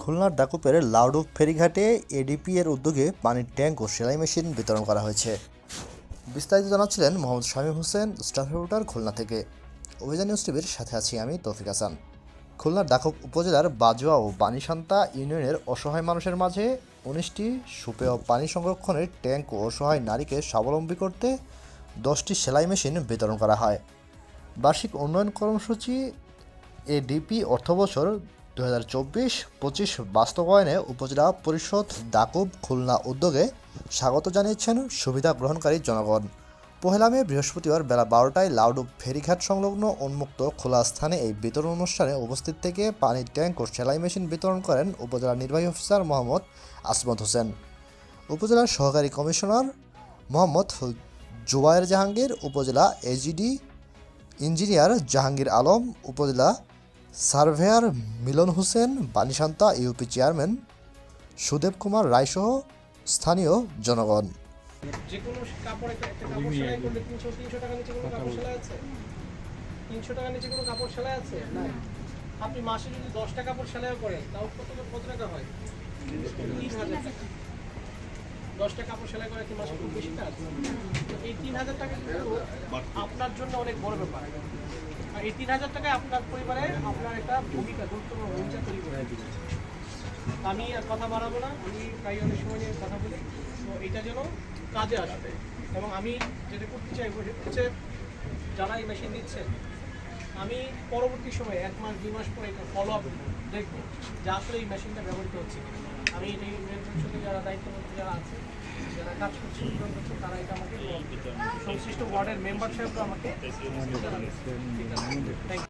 খুলনার ডাকুপের লাউডুপ ফেরিঘাটে এডিপি এর উদ্যোগে পানির ট্যাঙ্ক ও সেলাই মেশিন বিতরণ করা হয়েছে। বিস্তারিত জানাচ্ছিলেন মোহাম্মদ শামীম হোসেন, স্টাফ রিপোর্টার, খুলনা থেকে। অভিযান নিউজ টিভির সাথে আছি আমি তৌফিক হাসান। খুলনার ডাকুপ উপজেলার বাজুয়া ও বানিসান্তা ইউনিয়নের অসহায় মানুষের মাঝে 19টি সুপেয় পানি সংরক্ষণের ট্যাঙ্ক ও অসহায় নারীকে স্বাবলম্বী করতে 10টি সেলাই মেশিন বিতরণ করা হয়। বার্ষিক উন্নয়ন কর্মসূচি এডিপি অর্থবছর 2024-25 বাস্তবায়নে উপজেলা পরিষদ ডাকুব খুলনা উদ্যোগে স্বাগত জানিয়েছেন সুবিধা গ্রহণকারী জনগণ। পহেলা মে বৃহস্পতিবার বেলা 12টায় লাউডুপ ফেরিঘাট সংলগ্ন উন্মুক্ত খোলা স্থানে এই বিতরণ অনুষ্ঠানে উপস্থিত থেকে পানির ট্যাঙ্ক ও সেলাই মেশিন বিতরণ করেন উপজেলা নির্বাহী অফিসার মোহাম্মদ আসমত হোসেন, উপজেলার সহকারী কমিশনার মোহাম্মদ জুবায়ের জাহাঙ্গীর, উপজেলা এজিডি ইঞ্জিনিয়ার জাহাঙ্গীর আলম, উপজেলা সার্ভেয়ার মিলন হোসেন, বানিসান্তা ইউপি চেয়ারম্যান সুদেব কুমার রায়সহ স্থানীয় জনগণ। যে কোনো কাপড় একটা কাপড় সেলাই করলে 300 টাকা নিচে কোনো কাপড় সেলাই আছে? 300 টাকা নিচে কোনো কাপড় সেলাই আছে? না। আপনি মাসে যদি 10টা কাপড় সেলাই করেন তাও কত টাকা হয়? 3000 টাকা। 10টা কাপড় সেলাই করে কি মাসে খুব বেশি কাজ? তো এই 3000 টাকা কিন্তু আপনার জন্য অনেক বড় ব্যাপার। আর এই 3000 টাকায় আপনার পরিবারে আপনার একটা গুরুত্বপূর্ণ ভূমিকা তৈরি করে দিচ্ছে। আমি আর কথা বাড়াবো না, আমি প্রায় অনেক সময় নিয়ে কথা বলি, তো এটা যেন কাজে আসবে। এবং আমি যেটা করতে চাইবো হচ্ছে যারা এই মেশিন দিচ্ছেন, আমি পরবর্তী সময়ে 1 মাস 2 মাস পরে একটা ফলো আপ দেখবো যে আসলে এই মেশিনটা ব্যবহৃত হচ্ছে। আমি এই সাথে যারা দায়িত্বপ্রাপ্ত যারা আছে, যারা কাজ করছে তারা এটা আমাকে সংশ্লিষ্ট ওয়ার্ডের মেম্বার সাহেবরা আমাকে জানাবে। ঠিক আছে, থ্যাংক ইউ।